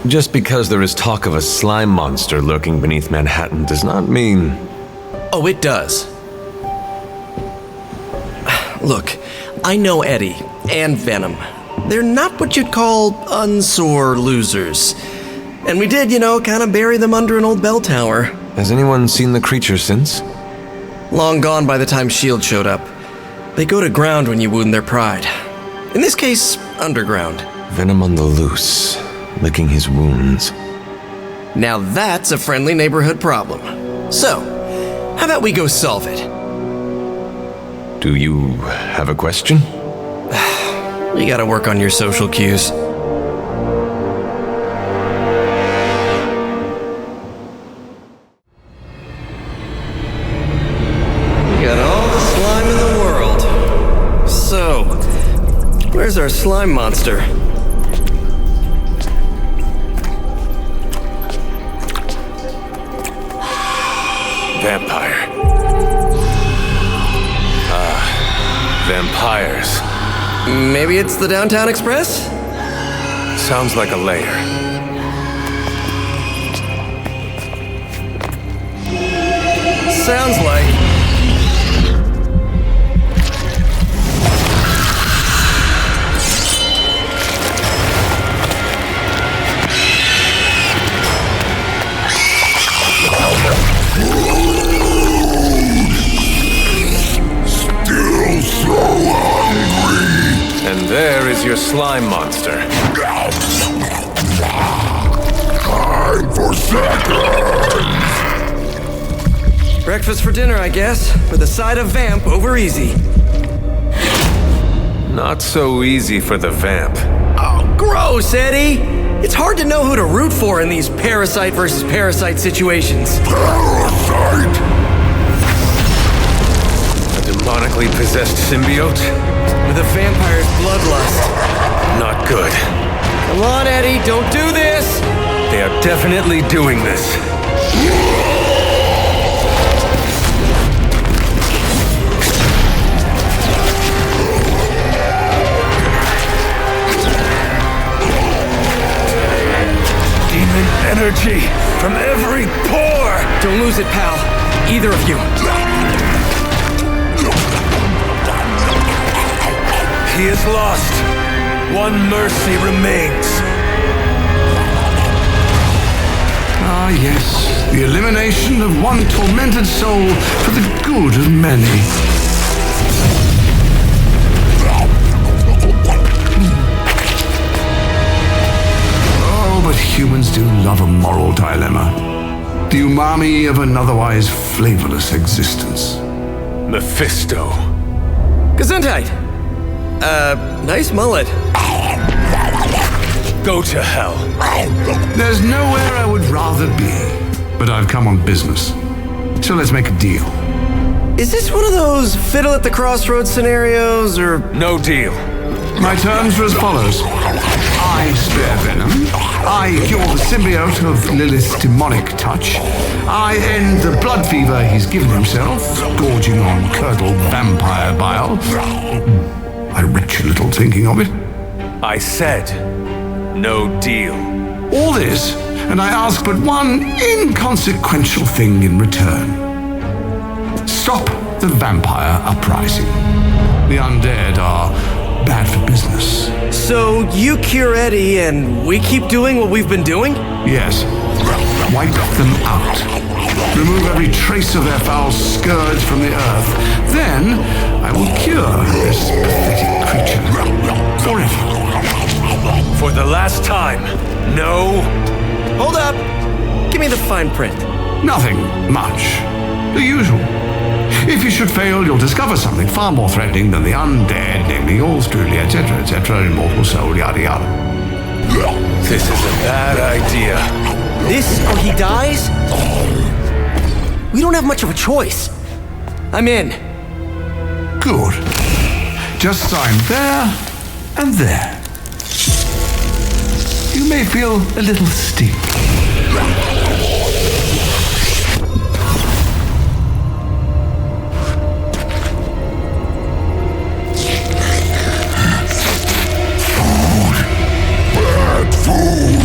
Just because there is talk of a slime monster lurking beneath Manhattan does not mean... Oh, it does. Look, I know Eddie and Venom. They're not what you'd call unsore losers. And we did, kind of bury them under an old bell tower. Has anyone seen the creature since? Long gone by the time S.H.I.E.L.D. showed up. They go to ground when you wound their pride. In this case, underground. Venom on the loose, licking his wounds. Now that's a friendly neighborhood problem. So, how about we go solve it? Do you have a question? You gotta work on your social cues. We got all the slime in the world. So, where's our slime monster? Vampire. Vampires. Maybe it's the Downtown Express? Sounds like a lair. Sounds like... And there is your slime monster. Time for seconds! Breakfast for dinner, I guess, with a side of vamp over easy. Not so easy for the vamp. Oh, gross, Eddie! It's hard to know who to root for in these parasite versus parasite situations. Parasite! A demonically possessed symbiote? With a vampire's bloodlust. Not good. Come on, Eddie, don't do this! They are definitely doing this. Demon energy from every pore! Don't lose it, pal. Either of you. He is lost. One mercy remains. Ah, yes. The elimination of one tormented soul for the good of many. Oh, but humans do love a moral dilemma. The umami of an otherwise flavorless existence. Mephisto. Gesundheit. Nice mullet. Go to hell. There's nowhere I would rather be, but I've come on business. So let's make a deal. Is this one of those fiddle at the crossroads scenarios, or... No deal. My terms are as follows. I spare Venom. I cure the symbiote of Lilith's demonic touch. I end the blood fever he's given himself, gorging on curdled vampire bile. I retch a little thinking of it. I said, no deal. All this, and I ask but one inconsequential thing in return. Stop the vampire uprising. The undead are bad for business. So you cure Eddie and we keep doing what we've been doing? Yes. Wipe them out. Remove every trace of their foul scourge from the earth. Then I will cure this pathetic creature forever. For the last time, no. Hold up. Give me the fine print. Nothing much. The usual. If you should fail, you'll discover something far more threatening than the undead, namely yours truly, etc., immortal soul, yada yada. This is a bad idea. This or he dies? We don't have much of a choice. I'm in. Good. Just sign there and there. You may feel a little sting. Food. Bad food.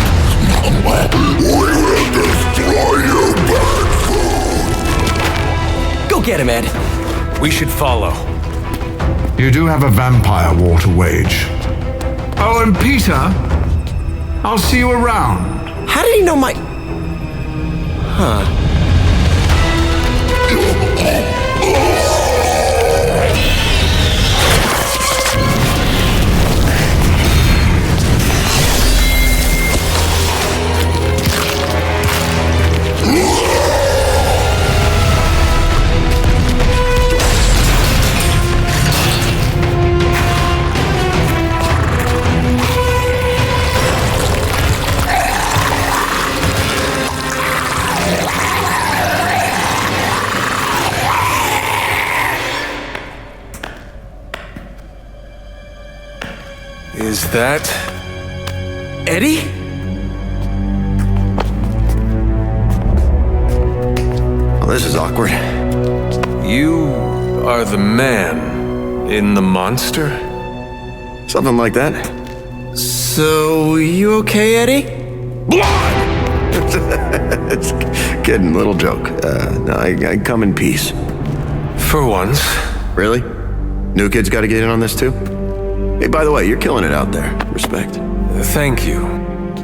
get him, Ed. We should follow. You do have a vampire war to wage. Oh, and Peter, I'll see you around. How did he know my... Is that... Eddie? Well, this is awkward. You are the man in the monster? Something like that. So, you okay, Eddie? It's kidding, little joke. No, I come in peace. For once. Really? New kids got to get in on this too? Hey, by the way, you're killing it out there. Respect. Thank you.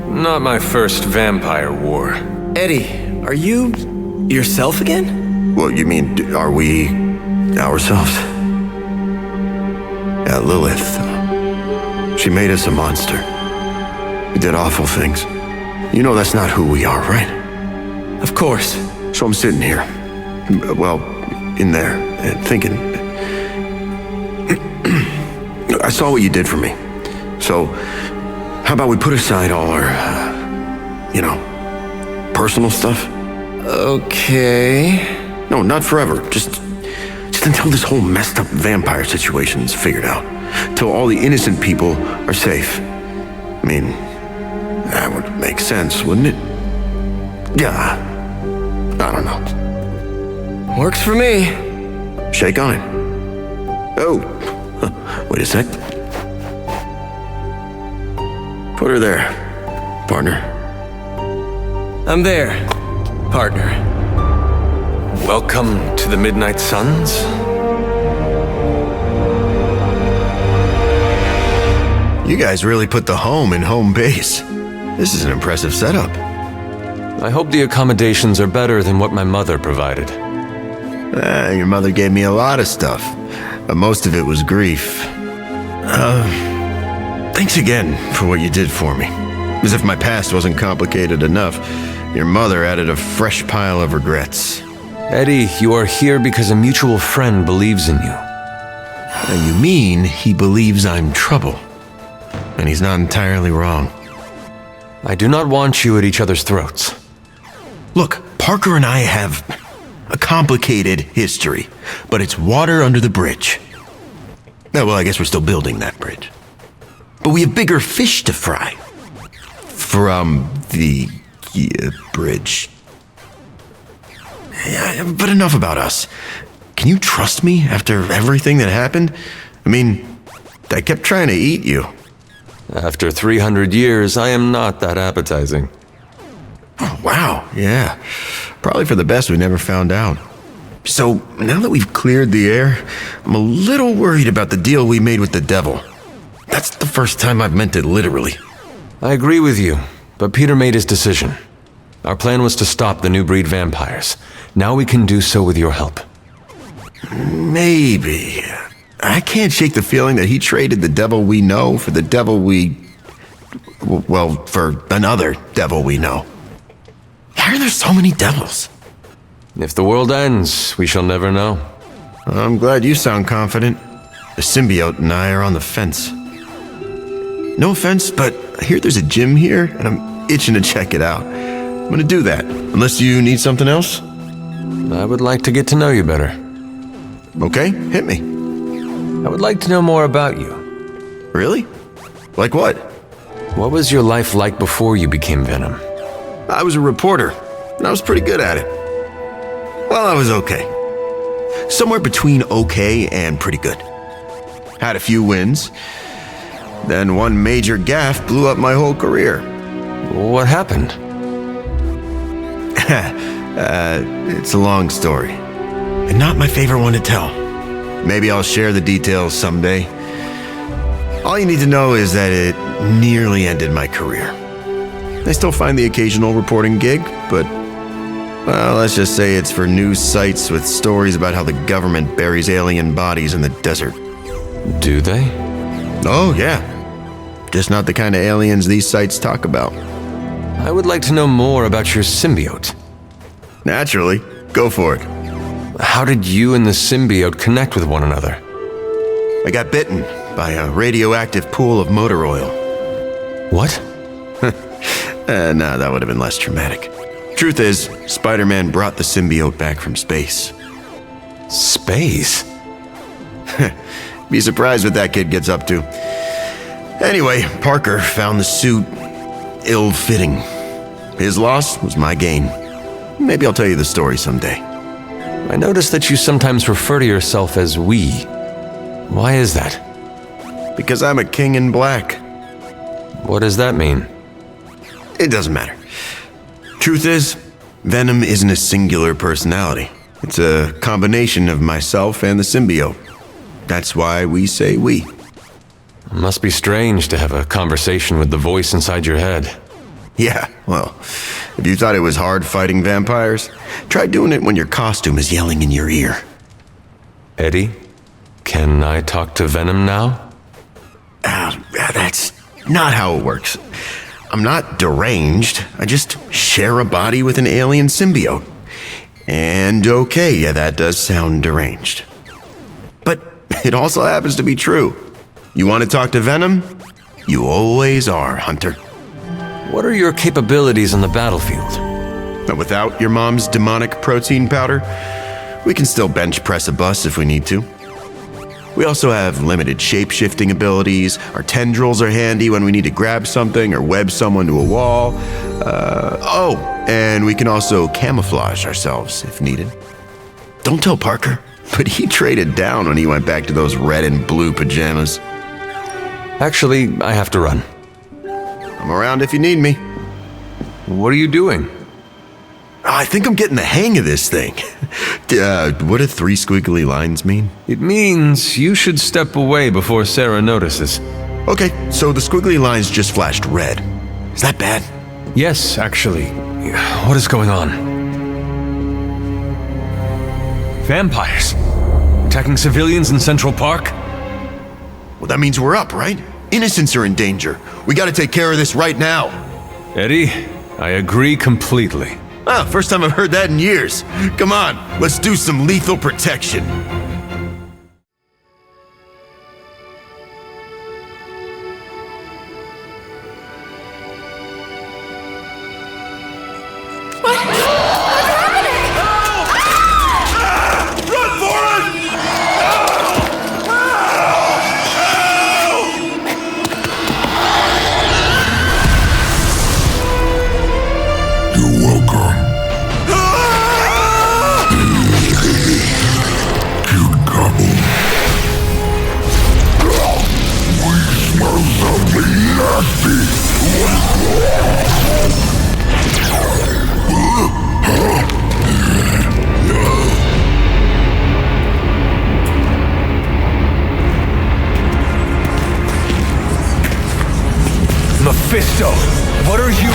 Not my first vampire war. Eddie, are you yourself again? Well, you mean, are we ourselves? Yeah, Lilith. She made us a monster. We did awful things. You know that's not who we are, right? Of course. So I'm sitting here, well, in there, thinking... I saw what you did for me. So, how about we put aside all our, personal stuff? Okay. No, not forever. Just until this whole messed up vampire situation is figured out. Till all the innocent people are safe. I mean, that would make sense, wouldn't it? Yeah. I don't know. Works for me. Shake on it. Oh. Wait a sec. Put her there, partner. I'm there, partner. Welcome to the Midnight Suns? You guys really put the home in home base. This is an impressive setup. I hope the accommodations are better than what my mother provided. Your mother gave me a lot of stuff, but most of it was grief. Thanks again for what you did for me. As if my past wasn't complicated enough, your mother added a fresh pile of regrets. Eddie, you are here because a mutual friend believes in you. You mean he believes I'm trouble? And he's not entirely wrong. I do not want you at each other's throats. Look, Parker and I have a complicated history, but it's water under the bridge. Well, I guess we're still building that bridge. But we have bigger fish to fry. From the bridge. Yeah, but enough about us. Can you trust me after everything that happened? I mean, I kept trying to eat you. After 300 years, I am not that appetizing. Oh, wow, yeah. Probably for the best we never found out. So, now that we've cleared the air, I'm a little worried about the deal we made with the devil. That's the first time I've meant it literally. I agree with you, but Peter made his decision. Our plan was to stop the new breed vampires. Now we can do so with your help. Maybe. I can't shake the feeling that he traded the devil we know for the devil for another devil we know. Why are there so many devils? If the world ends, we shall never know. I'm glad you sound confident. The symbiote and I are on the fence. No offense, but I hear there's a gym here, and I'm itching to check it out. I'm gonna do that, unless you need something else. I would like to get to know you better. Okay, hit me. I would like to know more about you. Really? Like what? What was your life like before you became Venom? I was a reporter, and I was pretty good at it. Well, I was okay. Somewhere between okay and pretty good. Had a few wins. Then one major gaffe blew up my whole career. What happened? It's a long story. and not my favorite one to tell. Maybe I'll share the details someday. All you need to know is that it nearly ended my career. I still find the occasional reporting gig, but, well, let's just say it's for news sites with stories about how the government buries alien bodies in the desert. Do they? Oh, yeah. Just not the kind of aliens these sites talk about. I would like to know more about your symbiote. Naturally. Go for it. How did you and the symbiote connect with one another? I got bitten by a radioactive pool of motor oil. What? Nah, that would have been less traumatic. Truth is, Spider-Man brought the symbiote back from space. Space? Be surprised what that kid gets up to. Anyway, Parker found the suit ill-fitting. His loss was my gain. Maybe I'll tell you the story someday. I notice that you sometimes refer to yourself as we. Why is that? Because I'm a king in black. What does that mean? It doesn't matter. Truth is, Venom isn't a singular personality. It's a combination of myself and the symbiote. That's why we say we. Must be strange to have a conversation with the voice inside your head. Yeah, well, if you thought it was hard fighting vampires, try doing it when your costume is yelling in your ear. Eddie, can I talk to Venom now? That's not how it works. I'm not deranged. I just share a body with an alien symbiote. And okay, yeah, that does sound deranged. But it also happens to be true. You want to talk to Venom? You always are, Hunter. What are your capabilities on the battlefield? But without your mom's demonic protein powder, we can still bench press a bus if we need to. We also have limited shape-shifting abilities. Our tendrils are handy when we need to grab something or web someone to a wall. And we can also camouflage ourselves if needed. Don't tell Parker, but he traded down when he went back to those red and blue pajamas. Actually, I have to run. I'm around if you need me. What are you doing? I think I'm getting the hang of this thing. What do 3 squiggly lines mean? It means you should step away before Sarah notices. Okay, so the squiggly lines just flashed red. Is that bad? Yes, actually. What is going on? Vampires? Attacking civilians in Central Park? Well, that means we're up, right? Innocents are in danger. We gotta take care of this right now. Eddie, I agree completely. First time I've heard that in years. Come on, let's do some lethal protection. Mephisto, what are you...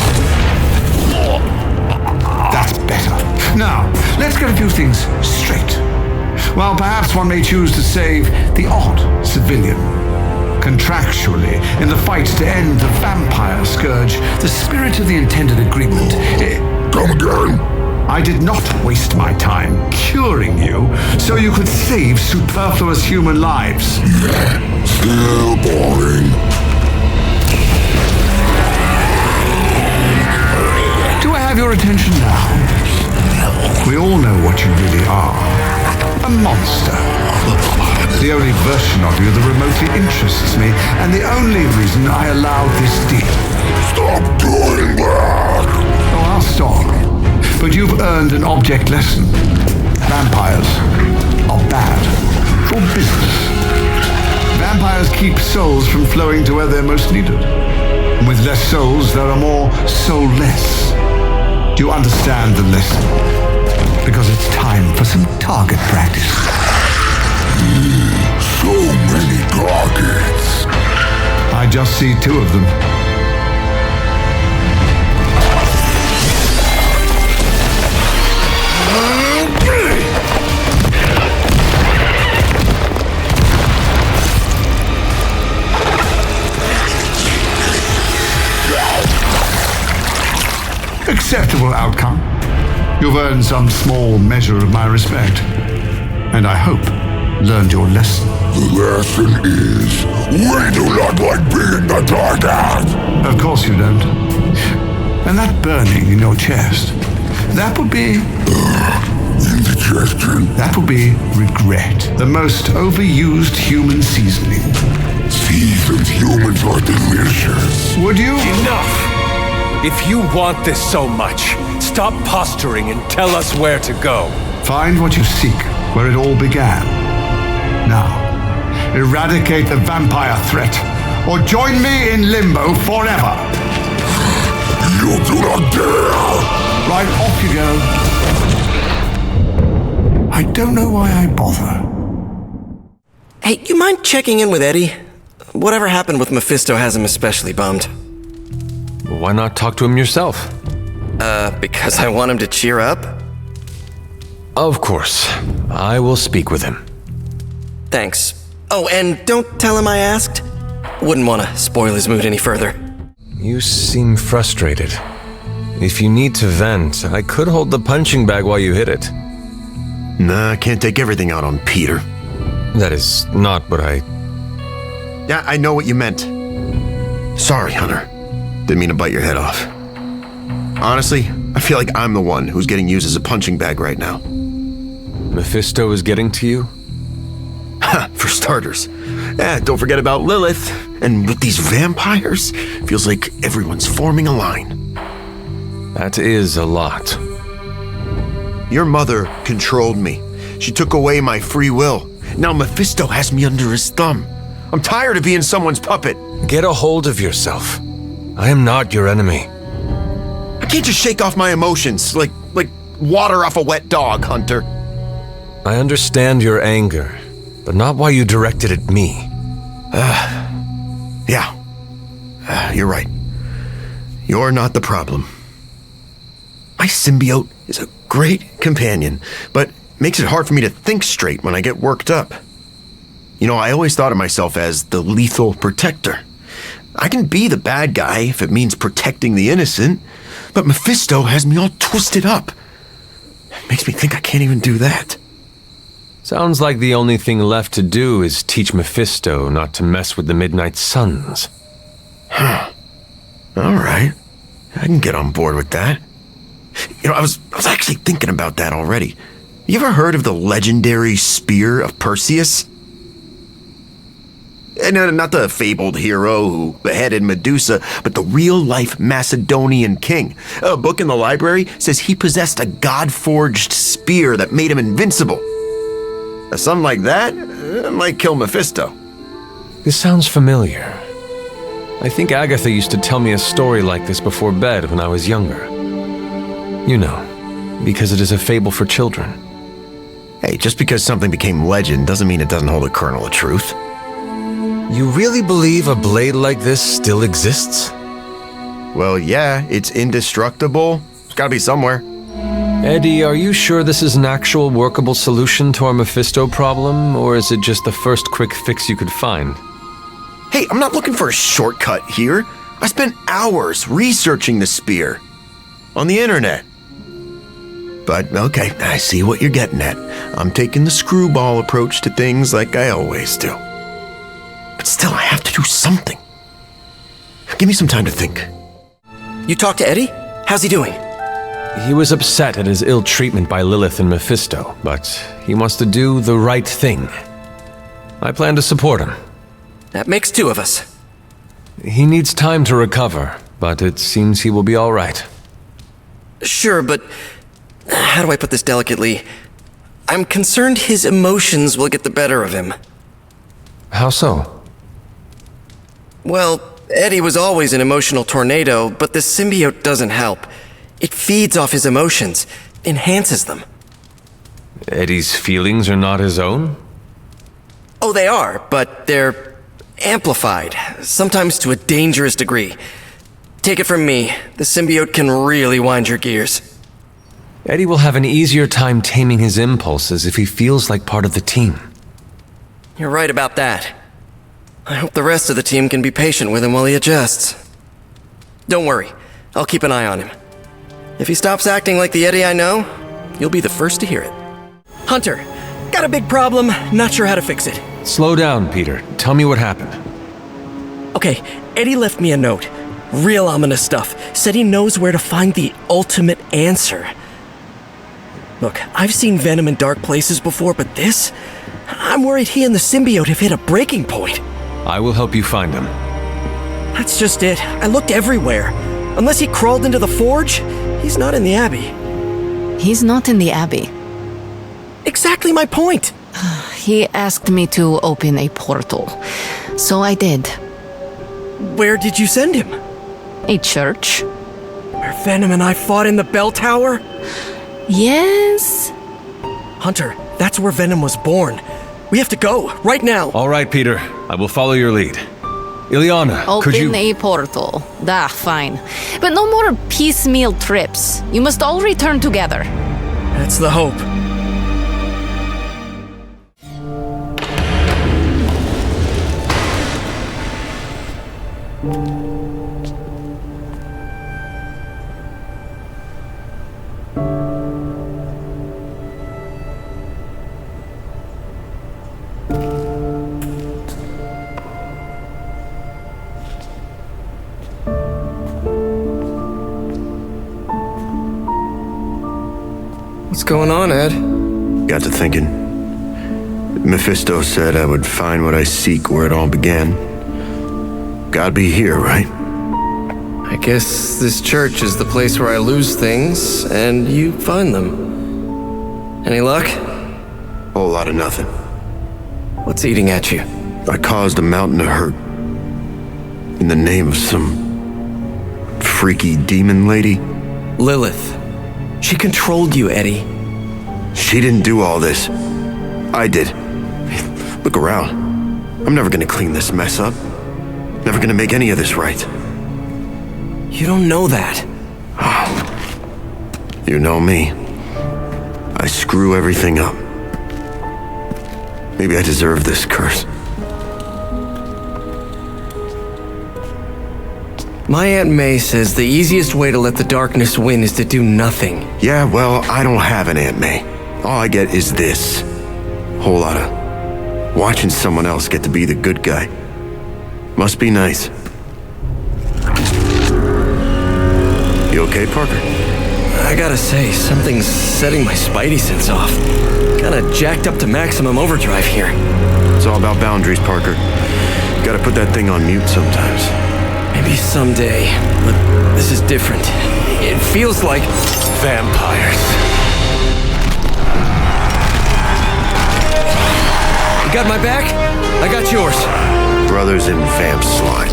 That's better. Now, let's get a few things straight. Well, perhaps one may choose to save the odd civilian. Contractually, in the fight to end the vampire scourge, the spirit of the intended agreement... Come again? I did not waste my time curing you so you could save superfluous human lives. Still boring. Do I have your attention now? We all know what you really are. A monster. The only version of you that remotely interests me, and the only reason I allowed this deal. Stop doing that! Oh, I'll stop. But you've earned an object lesson. Vampires are bad for business. Vampires keep souls from flowing to where they're most needed. And with less souls, there are more soulless. Do you understand the lesson? because it's time for some target practice. So many targets. I just see two of them. Acceptable outcome. You've earned some small measure of my respect. And I hope learned your lesson. The lesson is, we do not like being the target. Of course you don't. And that burning in your chest, that would be... Indigestion. That would be regret. The most overused human seasoning. Seasoned humans are delicious. Would you? Enough! If you want this so much, stop posturing and tell us where to go. Find what you seek where it all began. Now, eradicate the vampire threat, or join me in limbo forever. You do not dare! Right, off you go. I don't know why I bother. Hey, you mind checking in with Eddie? Whatever happened with Mephisto has him especially bummed. Why not talk to him yourself? Because I want him to cheer up? Of course. I will speak with him. Thanks. Oh, and don't tell him I asked. Wouldn't want to spoil his mood any further. You seem frustrated. If you need to vent, I could hold the punching bag while you hit it. Nah, I can't take everything out on Peter. That is not what I... Yeah, I know what you meant. Sorry, Hunter. Didn't mean to bite your head off. Honestly, I feel like I'm the one who's getting used as a punching bag right now. Mephisto is getting to you? Ha, for starters. Don't forget about Lilith. And with these vampires, feels like everyone's forming a line. That is a lot. Your mother controlled me. She took away my free will. Now Mephisto has me under his thumb. I'm tired of being someone's puppet. Get a hold of yourself. I am not your enemy. I can't just shake off my emotions like water off a wet dog, Hunter. I understand your anger, but not why you directed at me. Yeah. You're right. You're not the problem. My symbiote is a great companion, but makes it hard for me to think straight when I get worked up. You know, I always thought of myself as the lethal protector. I can be the bad guy if it means protecting the innocent, but Mephisto has me all twisted up. It makes me think I can't even do that. Sounds like the only thing left to do is teach Mephisto not to mess with the Midnight Suns. All right. I can get on board with that. You know, I was actually thinking about that already. You ever heard of the legendary Spear of Perseus? And not the fabled hero who beheaded Medusa, but the real-life Macedonian king. A book in the library says he possessed a god-forged spear that made him invincible. Something like that might kill Mephisto. This sounds familiar. I think Agatha used to tell me a story like this before bed when I was younger. You know, because it is a fable for children. Hey, just because something became legend doesn't mean it doesn't hold a kernel of truth. You really believe a blade like this still exists? Well, yeah, it's indestructible. It's gotta be somewhere. Eddie, are you sure this is an actual workable solution to our Mephisto problem, or is it just the first quick fix you could find? Hey, I'm not looking for a shortcut here. I spent hours researching the spear. On the internet. But, okay, I see what you're getting at. I'm taking the screwball approach to things like I always do. But still, I have to do something. Give me some time to think. You talked to Eddie? How's he doing? He was upset at his ill treatment by Lilith and Mephisto, but he wants to do the right thing. I plan to support him. That makes two of us. He needs time to recover, but it seems he will be all right. Sure, but how do I put this delicately? I'm concerned his emotions will get the better of him. How so? Well, Eddie was always an emotional tornado, but the symbiote doesn't help. It feeds off his emotions, enhances them. Eddie's feelings are not his own? Oh, they are, but they're amplified, sometimes to a dangerous degree. Take it from me, the symbiote can really wind your gears. Eddie will have an easier time taming his impulses if he feels like part of the team. You're right about that. I hope the rest of the team can be patient with him while he adjusts. Don't worry, I'll keep an eye on him. If he stops acting like the Eddie I know, you'll be the first to hear it. Hunter, got a big problem, not sure how to fix it. Slow down, Peter. Tell me what happened. Okay, Eddie left me a note. Real ominous stuff. Said he knows where to find the ultimate answer. Look, I've seen Venom in dark places before, but this? I'm worried he and the symbiote have hit a breaking point. I will help you find him. That's just it. I looked everywhere. Unless he crawled into the forge, he's not in the Abbey. He's not in the Abbey. Exactly my point. He asked me to open a portal, so I did. Where did you send him? A church? Where Venom and I fought in the bell tower? Yes? Hunter, that's where Venom was born. We have to go, right now. All right, Peter. I will follow your lead. Ilyana, could you... Open a portal. Fine. But no more piecemeal trips. You must all return together. That's the hope. What's going on, Ed? Got to thinking. Mephisto said I would find what I seek where it all began. Gotta be here, right? I guess this church is the place where I lose things, and you find them. Any luck? Whole lot of nothing. What's eating at you? I caused a mountain to hurt. In the name of some freaky demon lady. Lilith. She controlled you, Eddie. She didn't do all this. I did. Look around. I'm never gonna clean this mess up. Never gonna make any of this right. You don't know that. You know me. I screw everything up. Maybe I deserve this curse. My Aunt May says the easiest way to let the darkness win is to do nothing. Yeah, well, I don't have an Aunt May. All I get is this. Whole lot of watching someone else get to be the good guy. Must be nice. You okay, Parker? I gotta say, something's setting my spidey sense off. Kinda jacked up to maximum overdrive here. It's all about boundaries, Parker. Gotta put that thing on mute sometimes. Maybe someday, but this is different. It feels like Vampires. You got my back? I got yours. Brothers in vamp slime.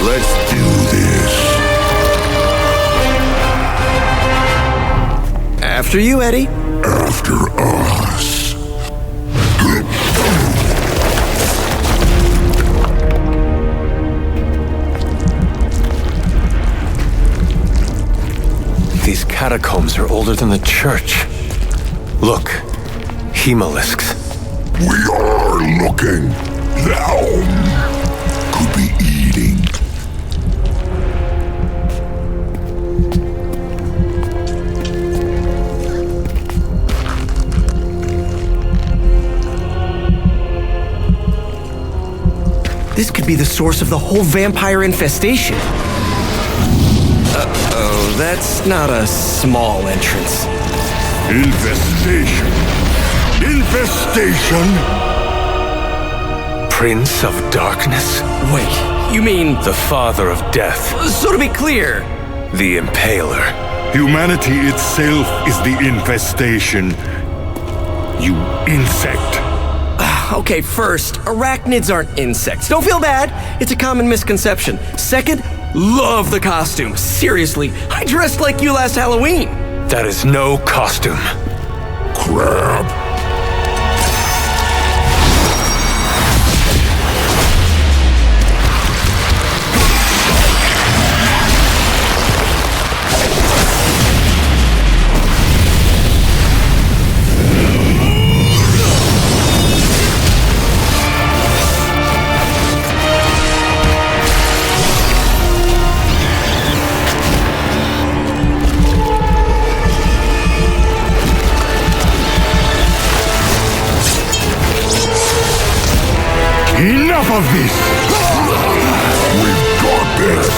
Let's do this. After you, Eddie. After us. These catacombs are older than the church. Look, hemolisks. We are looking. Down. Could be eating. This could be the source of the whole vampire infestation. Uh-oh, that's not a small entrance. Infestation. Infestation. Prince of Darkness? Wait, you mean... The father of death. So to be clear... The Impaler. Humanity itself is the infestation. You insect. Okay, first, arachnids aren't insects. Don't feel bad. It's a common misconception. Second, love the costume. Seriously, I dressed like you last Halloween. That is no costume. crap. Enough of this! We've got this.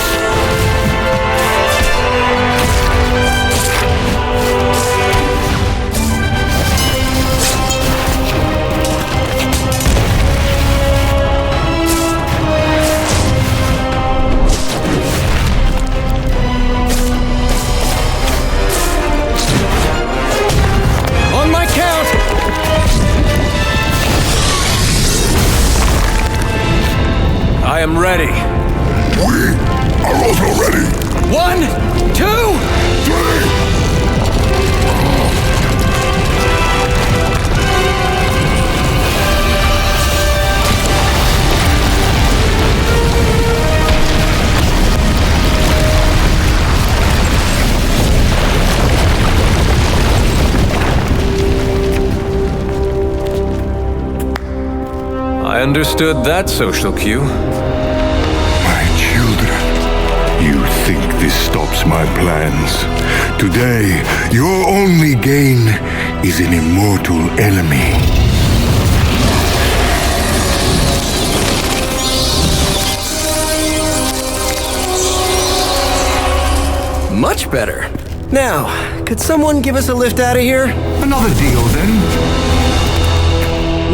On my count! I am ready. We are also ready. 1, 2... 3. I understood that social cue. My children, you think this stops my plans? Today, your only gain is an immortal enemy. Much better. Now, could someone give us a lift out of here? Another deal then.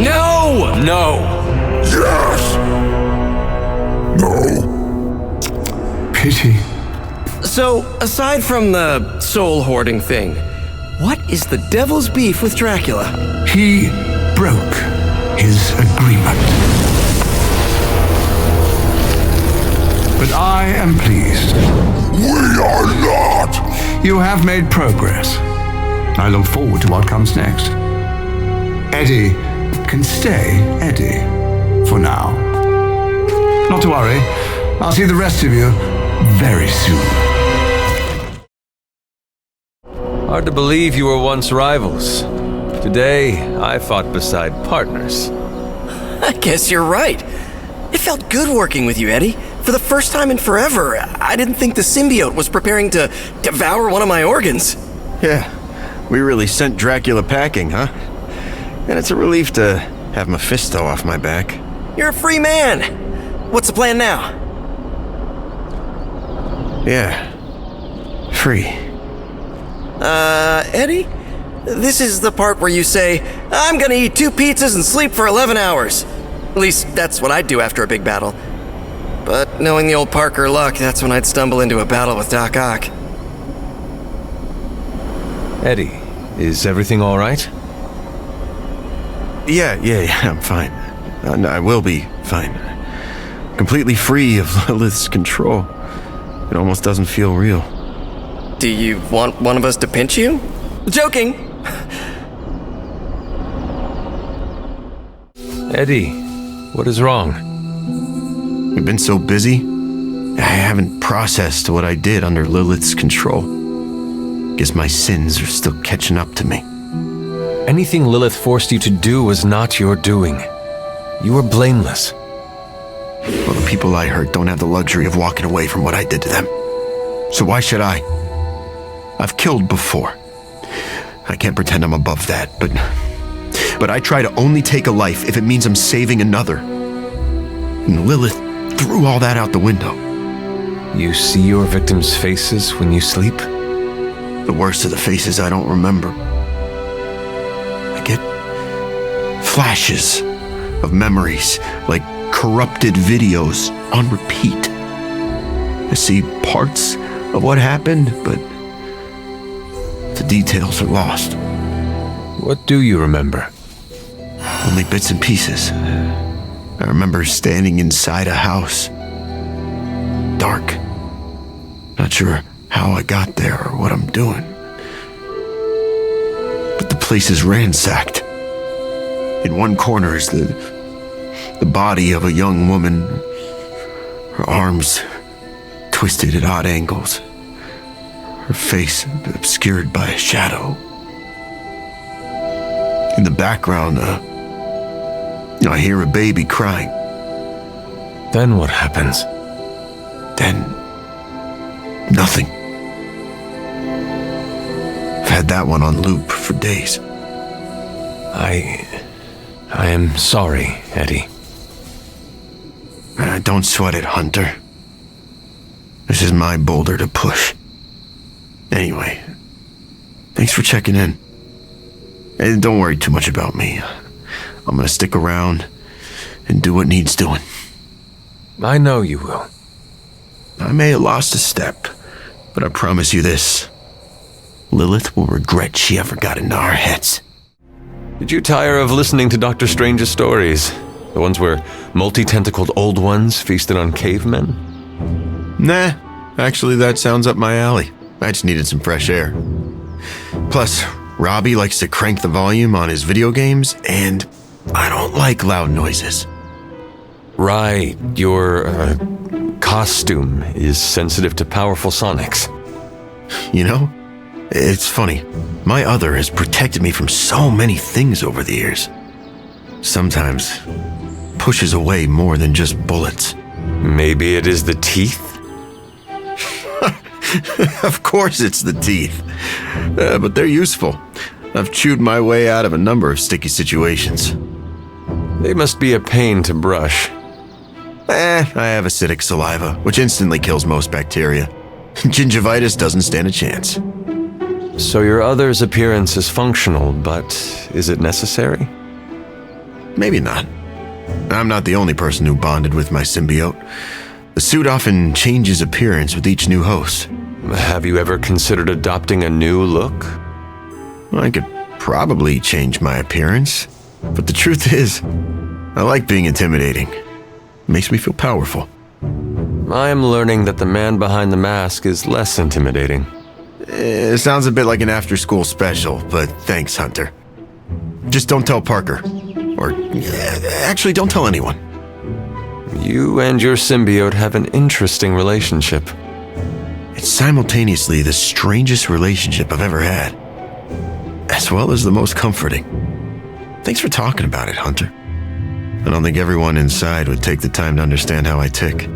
No! No! Yes. No. Pity. So, aside from the soul hoarding thing, what is the devil's beef with Dracula? He broke his agreement. But I am pleased. We are not. You have made progress. I look forward to what comes next. Eddie can stay Eddie for now. Not to worry. I'll see the rest of you very soon. Hard to believe you were once rivals. Today, I fought beside partners. I guess you're right. It felt good working with you, Eddie. For the first time in forever, I didn't think the symbiote was preparing to devour one of my organs. Yeah, we really sent Dracula packing, huh? And it's a relief to have Mephisto off my back. You're a free man. What's the plan now? Yeah, free. Eddie? This is the part where you say, I'm gonna eat 2 pizzas and sleep for 11 hours. At least, that's what I'd do after a big battle. But knowing the old Parker luck, that's when I'd stumble into a battle with Doc Ock. Eddie, is everything all right? Yeah, I'm fine. I will be fine. Completely free of Lilith's control. It almost doesn't feel real. Do you want one of us to pinch you? Joking! Eddie, what is wrong? I've been so busy, I haven't processed what I did under Lilith's control. Guess my sins are still catching up to me. Anything Lilith forced you to do was not your doing. You were blameless. Well, the people I hurt don't have the luxury of walking away from what I did to them. So why should I? I've killed before. I can't pretend I'm above that, but I try to only take a life if it means I'm saving another. And Lilith threw all that out the window. You see your victims' faces when you sleep? The worst of the faces I don't remember. I get flashes of memories, like corrupted videos on repeat. I see parts of what happened, but the details are lost. What do you remember? Only bits and pieces. I remember standing inside a house. Dark. Not sure how I got there or what I'm doing. But the place is ransacked. In one corner is the body of a young woman, her arms twisted at odd angles, her face obscured by a shadow. In the background, I hear a baby crying. Then what happens? Then, nothing. I've had that one on loop for days. I am sorry, Eddie. Don't sweat it, Hunter. This is my boulder to push. Anyway, thanks for checking in. And don't worry too much about me. I'm gonna stick around and do what needs doing. I know you will. I may have lost a step, but I promise you this. Lilith will regret she ever got into our heads. Did you tire of listening to Dr. Strange's stories? The ones where multi-tentacled old ones feasted on cavemen? Nah, actually that sounds up my alley. I just needed some fresh air. Plus, Robbie likes to crank the volume on his video games, and I don't like loud noises. Right, your costume is sensitive to powerful sonics. You know, it's funny. My other has protected me from so many things over the years. Sometimes pushes away more than just bullets. Maybe it is the teeth? Of course it's the teeth. But they're useful. I've chewed my way out of a number of sticky situations. They must be a pain to brush. I have acidic saliva, which instantly kills most bacteria. Gingivitis doesn't stand a chance. So your other's appearance is functional, but is it necessary? Maybe not. I'm not the only person who bonded with my symbiote. The suit often changes appearance with each new host. Have you ever considered adopting a new look? I could probably change my appearance, but the truth is, I like being intimidating. It makes me feel powerful. I am learning that the man behind the mask is less intimidating. It sounds a bit like an after-school special, but thanks, Hunter. Just don't tell Parker. Or, actually, don't tell anyone. You and your symbiote have an interesting relationship. It's simultaneously the strangest relationship I've ever had, as well as the most comforting. Thanks for talking about it, Hunter. I don't think everyone inside would take the time to understand how I tick.